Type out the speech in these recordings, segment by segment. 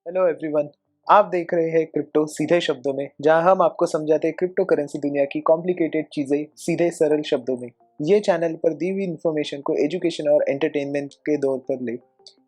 Hello everyone. आप देख रहे हैं क्रिप्टो सीधे शब्दों में, जहां हम आपको समझाते हैं क्रिप्टो करेंसी दुनिया की कॉम्प्लिकेटेड चीजें सीधे सरल शब्दों में। ये चैनल पर दी हुई इन्फॉर्मेशन को एजुकेशन और एंटरटेनमेंट के दौर पर ले।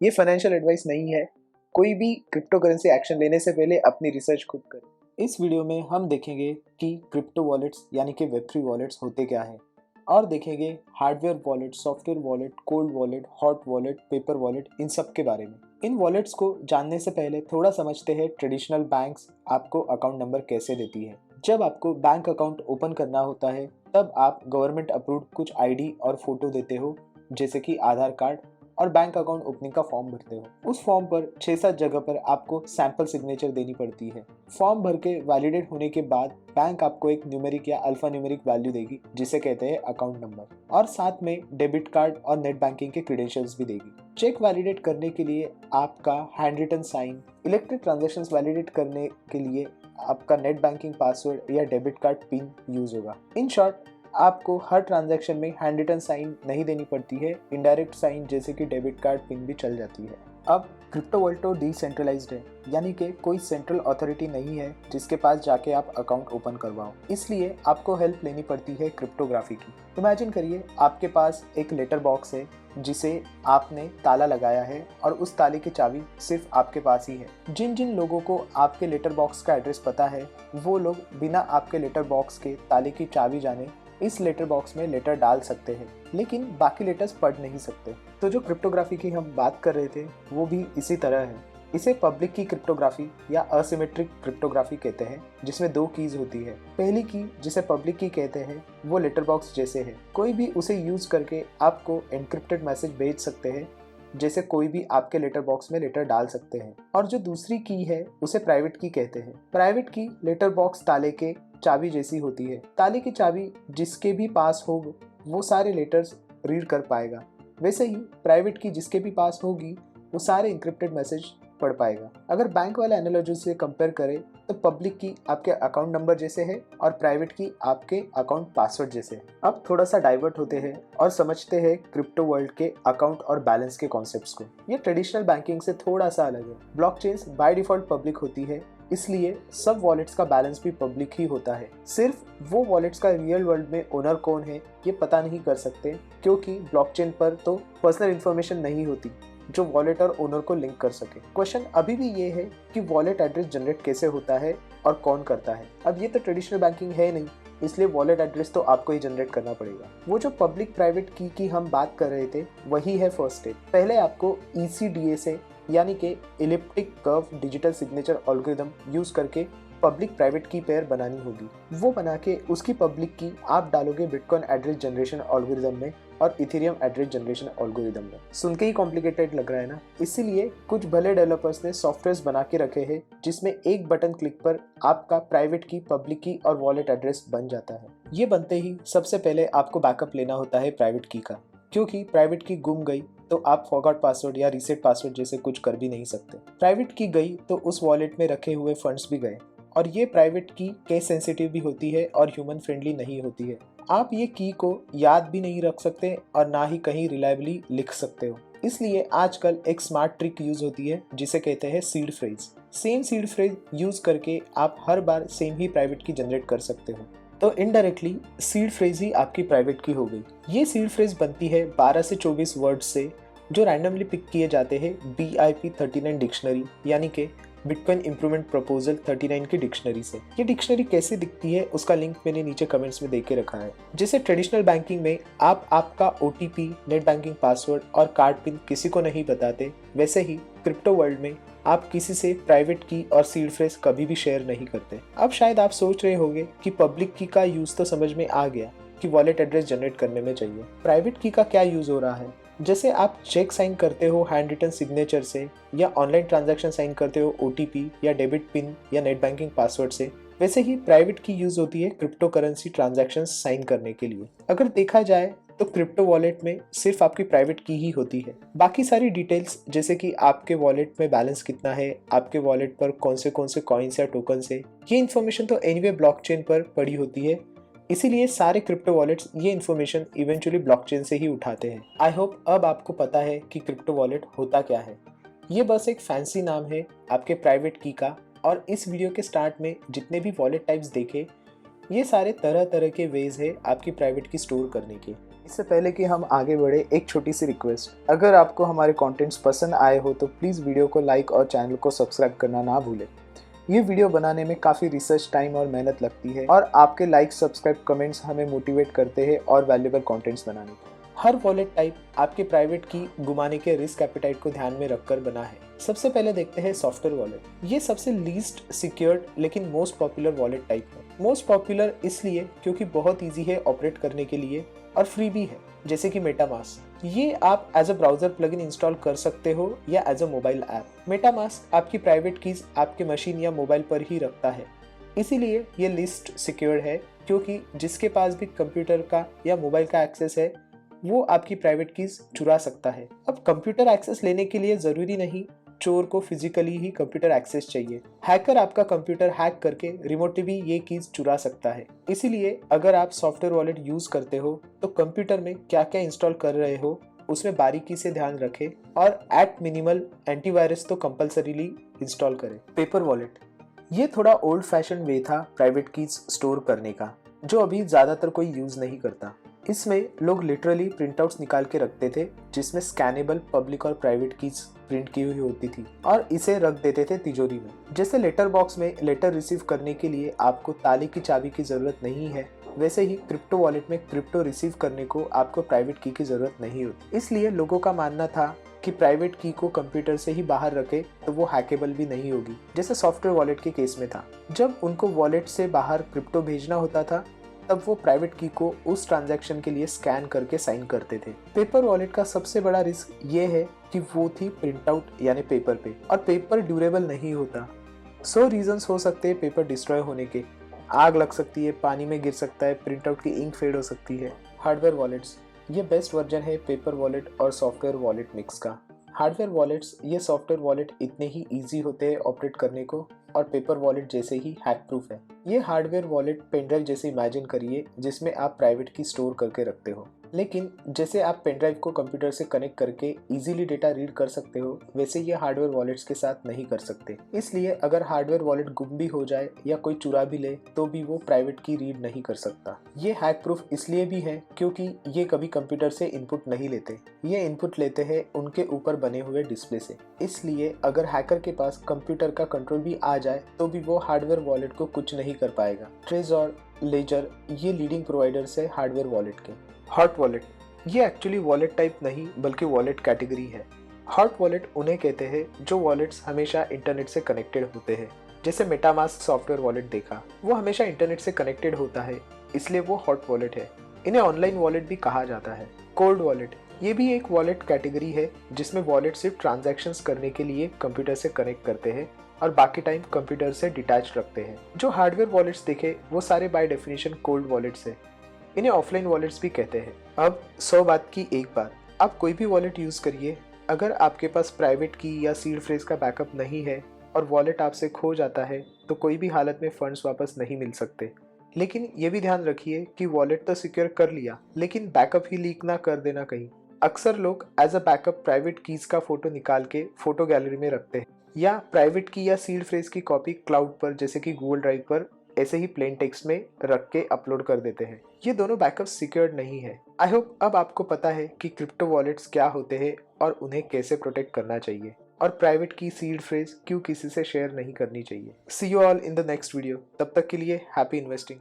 ये फाइनेंशियल एडवाइस नहीं है। कोई भी क्रिप्टो करेंसी एक्शन लेने से पहले अपनी रिसर्च खुद करें। इस वीडियो में हम देखेंगे कि क्रिप्टो वॉलेट्स यानी कि वेब3 वॉलेट्स होते क्या हैं, और देखेंगे hardware wallet, software wallet, cold wallet, hot wallet, paper wallet, इन सब के बारे में। इन वॉलेट्स को जानने से पहले थोड़ा समझते हैं ट्रेडिशनल बैंक्स आपको अकाउंट नंबर कैसे देती है। जब आपको बैंक अकाउंट ओपन करना होता है तब आप गवर्नमेंट अप्रूव्ड कुछ आईडी और फोटो देते हो, जैसे कि आधार कार्ड, और बैंक अकाउंट ओपनिंग का फॉर्म भरते हो। उस फॉर्म पर 6-7 जगह पर आपको सैंपल सिग्नेचर देनी पड़ती है। फॉर्म भर के वैलिडेट होने के बाद बैंक आपको एक न्यूमेरिक या अल्फा न्यूमेरिक वैल्यू देगी, जिसे कहते हैं अकाउंट नंबर, और साथ में डेबिट कार्ड और नेट बैंकिंग के क्रेडेंशियल्स भी देगी। चेक वैलिडेट करने के लिए आपका hand written sign, electric transactions validate करने के लिए आपका नेट बैंकिंग पासवर्ड या डेबिट कार्ड पिन यूज होगा। इन शॉर्ट, आपको हर ट्रांजैक्शन में हैंड रिटन साइन नहीं देनी पड़ती है, इनडायरेक्ट साइन जैसे कि डेबिट कार्ड पिन भी चल जाती है। अब क्रिप्टो वॉलेट डिसेंट्रलाइज्ड है, यानी कि कोई सेंट्रल अथॉरिटी नहीं है जिसके पास जाके आप अकाउंट ओपन करवाओ। इसलिए आपको हेल्प लेनी पड़ती है क्रिप्टोग्राफी की। इमेजिन करिए आपके पास एक लेटर बॉक्स है जिसे आपने ताला लगाया है, और उस ताले की चाबी सिर्फ आपके पास ही है। जिन जिन लोगों को आपके लेटर बॉक्स का एड्रेस पता है, वो लोग बिना आपके लेटर बॉक्स के ताले की चाबी जाने इस लेटर बॉक्स में लेटर डाल सकते हैं, लेकिन बाकी लेटर्स पढ़ नहीं सकते। तो जो क्रिप्टोग्राफी की हम बात कर रहे थे वो भी इसी तरह है। इसे पब्लिक की क्रिप्टोग्राफी या असिमेट्रिक क्रिप्टोग्राफी कहते हैं, जिसमें 2 कीज होती है। पहली की, जिसे पब्लिक की कहते हैं, वो लेटर बॉक्स जैसे है। कोई भी उसे यूज करके आपको एनक्रिप्टेड मैसेज भेज सकते हैं, जैसे कोई भी आपके लेटर बॉक्स में लेटर डाल सकते हैं। और जो दूसरी की है उसे प्राइवेट की कहते हैं। प्राइवेट की लेटर बॉक्स ताले के चाबी जैसी होती है। ताले की चाबी जिसके भी पास हो वो सारे लेटर्स रीड कर पाएगा, वैसे ही प्राइवेट की जिसके भी पास होगी वो सारे इंक्रिप्टेड मैसेज पढ़ पाएगा। अगर बैंक वाले एनालॉजी से कंपेयर करें तो पब्लिक की आपके अकाउंट नंबर जैसे है और प्राइवेट की आपके अकाउंट पासवर्ड जैसे है। अब थोड़ा सा डाइवर्ट होते हैं और समझते हैं क्रिप्टो वर्ल्ड के अकाउंट और बैलेंस के कॉन्सेप्ट्स को। ये ट्रेडिशनल बैंकिंग से थोड़ा सा अलग है। ब्लॉकचेन्स बाय डिफॉल्ट पब्लिक होती है, इसलिए सब वॉलेट्स का बैलेंस भी पब्लिक ही होता है। सिर्फ वो वॉलेट्स का रियल वर्ल्ड में ओनर कौन है ये पता नहीं कर सकते, क्योंकि ब्लॉकचेन पर तो पर्सनल इन्फॉर्मेशन नहीं होती जो वॉलेट और ओनर को लिंक कर सके। क्वेश्चन अभी भी ये है कि वॉलेट एड्रेस जनरेट कैसे होता है और कौन करता है। अब ये तो ट्रेडिशनल बैंकिंग है नहीं, इसलिए वॉलेट एड्रेस तो आपको ही जनरेट करना पड़ेगा। वो जो पब्लिक प्राइवेट की हम बात कर रहे थे वही है फर्स्ट स्टेप। पहले आपको ECDA से, यानी कि elliptic curve digital signature algorithm use करके पब्लिक प्राइवेट की पेयर बनानी होगी। वो बना के उसकी पब्लिक की आप डालोगे बिटकॉइन एड्रेस जनरेशन एल्गोरिथम में और इथेरियम एड्रेस जनरेशन एल्गोरिथम में। सुन के ही कॉम्प्लिकेटेड लग रहा है ना? इसीलिए कुछ भले डेवलपर्स ने सॉफ्टवेयर्स बना के रखे हैं जिसमें एक बटन क्लिक पर आपका प्राइवेट की, पब्लिक की और वॉलेट एड्रेस बन जाता है। ये बनते ही सबसे पहले आपको बैकअप लेना होता है प्राइवेट की का, क्योंकि प्राइवेट की गुम गई तो आप फॉरगॉट पासवर्ड या रीसेट पासवर्ड जैसे कुछ कर भी नहीं सकते। प्राइवेट की गई तो उस वॉलेट में रखे हुए फंड्स भी गए, और ये प्राइवेट की केस सेंसिटिव भी होती है और ह्यूमन फ्रेंडली नहीं होती है। आप ये की को याद भी नहीं रख सकते और ना ही कहीं रिलायबली लिख सकते हो। इसलिए आजकल एक स्मार्ट ट्रिक यूज होती है जिसे कहते हैं seed phrase. Same seed phrase use करके आप हर बार सेम ही प्राइवेट की जनरेट कर सकते हो। तो इनडायरेक्टली सीड फ्रेज ही आपकी प्राइवेट की हो गई। ये सीड फ्रेज बनती है 12 से 24 वर्ड से, जो रैंडमली पिक किए जाते हैं BIP39 डिक्शनरी, यानी कि बिटकॉइन इंप्रूवमेंट प्रपोजल 39 की डिक्शनरी से। ये डिक्शनरी कैसे दिखती है उसका लिंक मैंने नीचे कमेंट्स में दे के रखा है। जैसे ट्रेडिशनल बैंकिंग में आप आपका OTP, नेट बैंकिंग पासवर्ड और कार्ड पिन किसी को नहीं बताते, वैसे ही क्रिप्टो वर्ल्ड में आप किसी से प्राइवेट की और सीड फ्रेज कभी भी शेयर नहीं करते। अब शायद आप सोच रहे होंगे कि पब्लिक की का यूज तो समझ में आ गया कि वॉलेट एड्रेस जनरेट करने में चाहिए, प्राइवेट की का क्या यूज हो रहा है? जैसे आप चेक साइन करते हो हैंड रिटन सिग्नेचर से, या ऑनलाइन ट्रांजैक्शन साइन करते हो OTP या डेबिट पिन या नेट बैंकिंग पासवर्ड से, वैसे ही प्राइवेट की यूज होती है क्रिप्टो करेंसी ट्रांजैक्शन साइन करने के लिए। अगर देखा जाए तो क्रिप्टो वॉलेट में सिर्फ आपकी प्राइवेट की ही होती है। बाकी सारी डिटेल्स, जैसे कि आपके वॉलेट में बैलेंस कितना है, आपके वॉलेट पर कौन से कॉइन्स या टोकन्स है, ये इन्फॉर्मेशन तो एनीवे ब्लॉकचेन पर पड़ी होती है। इसीलिए सारे क्रिप्टो वॉलेट्स ये इन्फॉर्मेशन इवेंचुअली ब्लॉकचेन से ही उठाते हैं। आई होप अब आपको पता है कि क्रिप्टो वॉलेट होता क्या है। ये बस एक फैंसी नाम है आपके प्राइवेट की का। और इस वीडियो के स्टार्ट में जितने भी वॉलेट टाइप्स देखे, ये सारे तरह तरह के वेज है आपकी प्राइवेट की स्टोर करने के। इससे पहले कि हम आगे बढ़े, एक छोटी सी रिक्वेस्ट, अगर आपको हमारे कंटेंट्स पसंद आए हो तो प्लीज़ वीडियो को लाइक और चैनल को सब्सक्राइब करना ना भूलें। ये वीडियो बनाने में काफ़ी रिसर्च टाइम और मेहनत लगती है और आपके लाइक, सब्सक्राइब, कमेंट्स हमें मोटिवेट करते हैं और वैल्यूएबल कंटेंट्स बनाने के। हर वॉलेट टाइप आपके प्राइवेट की गुमाने के रिस्क एपेटाइट को ध्यान में रखकर बना है। सबसे पहले देखते हैं सॉफ्टवेयर वॉलेट। ये सबसे लीस्ट सिक्योर्ड लेकिन मोस्ट पॉपुलर वॉलेट टाइप है। मोस्ट पॉपुलर इसलिए क्योंकि बहुत इजी है ऑपरेट करने के लिए और फ्री भी है, जैसे कि मेटामास्क। ये आप as a browser plugin install कर सकते हो या as a mobile app. MetaMask आपकी प्राइवेट कीज आपके मशीन या मोबाइल पर ही रखता है, इसीलिए ये लिस्ट सिक्योर्ड है, क्योंकि जिसके पास भी कंप्यूटर का या मोबाइल का एक्सेस है वो आपकी प्राइवेट कीज चुरा सकता है। अब कंप्यूटर एक्सेस लेने के लिए जरूरी नहीं चोर को फिजिकली ही कंप्यूटर एक्सेस चाहिए। हैकर आपका कंप्यूटर हैक करके रिमोटली भी ये कीज चुरा सकता है। इसीलिए अगर आप सॉफ्टवेयर वॉलेट यूज करते हो तो कंप्यूटर में क्या क्या इंस्टॉल कर रहे हो उसमें बारीकी से ध्यान रखें और एट मिनिमल एंटीवायरस तो कंपलसरीली इंस्टॉल करें। पेपर वॉलेट, ये थोड़ा ओल्ड फैशन वे था प्राइवेट कीज स्टोर करने का, जो अभी ज्यादातर कोई यूज नहीं करता। इसमें लोग लिटरली प्रिंटआउट्स निकाल के रखते थे जिसमें स्कैनेबल पब्लिक और प्राइवेट कीज प्रिंट की हुई होती थी और इसे रख देते थे तिजोरी में। जैसे लेटर बॉक्स में लेटर रिसीव करने के लिए आपको ताले की चाबी की जरूरत नहीं है, वैसे ही क्रिप्टो वॉलेट में क्रिप्टो रिसीव करने को आपको प्राइवेट की जरूरत नहीं होती। इसलिए लोगों का मानना था कि प्राइवेट की को कंप्यूटर से ही बाहर रखे तो वो हैकेबल भी नहीं होगी, जैसे सॉफ्टवेयर वॉलेट के केस में था। जब उनको वॉलेट से बाहर क्रिप्टो भेजना होता था तब वो प्राइवेट की को उस ट्रांजैक्शन के लिए स्कैन करके साइन करते थे। पेपर वॉलेट का सबसे बड़ा रिस्क ये है कि वो थी प्रिंट आउट यानी पेपर पे, और पेपर ड्यूरेबल नहीं होता। 100 रीजंस हो सकते हैं पेपर डिस्ट्रॉय होने के। आग लग सकती है, पानी में गिर सकता है, प्रिंट आउट की इंक फेड हो सकती है। हार्डवेयर वॉलेट्स, ये बेस्ट वर्जन है पेपर वॉलेट और सॉफ्टवेयर वॉलेट मिक्स का। हार्डवेयर वॉलेट्स, ये सॉफ्टवेयर वॉलेट इतने ही ईजी होते हैं ऑपरेट करने को और पेपर वॉलेट जैसे ही हैक प्रूफ है। ये हार्डवेयर वॉलेट पेनड्राइव जैसे इमेजिन करिए जिसमें आप प्राइवेट की स्टोर करके रखते हो, लेकिन जैसे आप पेनड्राइव को कंप्यूटर से कनेक्ट करके इजीली डेटा रीड कर सकते हो, वैसे ये हार्डवेयर वॉलेट्स के साथ नहीं कर सकते। इसलिए अगर हार्डवेयर वॉलेट गुम भी हो जाए या कोई चुरा भी ले तो भी वो प्राइवेट की रीड नहीं कर सकता। ये हैक प्रूफ इसलिए भी है क्योंकि ये कभी कंप्यूटर से इनपुट नहीं लेते, ये इनपुट लेते हैं उनके ऊपर बने हुए डिस्प्ले से। इसलिए अगर हैकर के पास कंप्यूटर का कंट्रोल भी आ जाए तो भी वो हार्डवेयर वॉलेट को कुछ नहीं कर पाएगा। ट्रेजर, लेजर, ये लीडिंग प्रोवाइडर्स है हार्डवेयर वॉलेट के। हॉट वॉलेट, ये एक्चुअली वॉलेट टाइप नहीं बल्कि वॉलेट कैटेगरी है। हॉट वॉलेट उन्हें कहते हैं जो वॉलेट्स हमेशा इंटरनेट से कनेक्टेड होते हैं। जैसे मेटामास्क सॉफ्टवेयर वॉलेट देखा, वो हमेशा इंटरनेट से कनेक्टेड होता है, इसलिए वो हॉट वॉलेट है। इन्हें ऑनलाइन वॉलेट भी कहा जाता है। कोल्ड वॉलेट, ये भी एक वॉलेट कैटेगरी है जिसमें वॉलेट सिर्फ ट्रांजैक्शंस करने के लिए कंप्यूटर से कनेक्ट करते हैं और बाकी टाइम कंप्यूटर से डिटैच रखते हैं। जो हार्डवेयर वॉलेट्स देखे वो सारे बाय डेफिनेशन कोल्ड वॉलेट्स है। इन्हें ऑफलाइन वॉलेट्स भी कहते हैं। अब 100 बात की एक बात, आप कोई भी वॉलेट यूज करिए, अगर आपके पास प्राइवेट की या सीड फ्रेज का बैकअप नहीं है और वॉलेट आपसे खो जाता है तो कोई भी हालत में फंड्स वापस नहीं मिल सकते। लेकिन ये भी ध्यान रखिए कि वॉलेट तो सिक्योर कर लिया लेकिन बैकअप ही लीक ना कर देना कहीं। अक्सर लोग as a backup private keys का फोटो निकाल के फोटो गैलरी में रखते हैं या प्राइवेट की या सीड फ्रेज की कॉपी क्लाउड पर जैसे कि गूगल ड्राइव पर ऐसे ही प्लेन टेक्स्ट में रख के अपलोड कर देते हैं। ये दोनों बैकअप सिक्योर्ड नहीं है। आई होप अब आपको पता है कि क्रिप्टो वॉलेट्स क्या होते हैं और उन्हें कैसे प्रोटेक्ट करना चाहिए और प्राइवेट की सीड फ्रेज क्यों किसी से शेयर नहीं करनी चाहिए। See you all in the next video. तब तक के लिए हैप्पी इन्वेस्टिंग।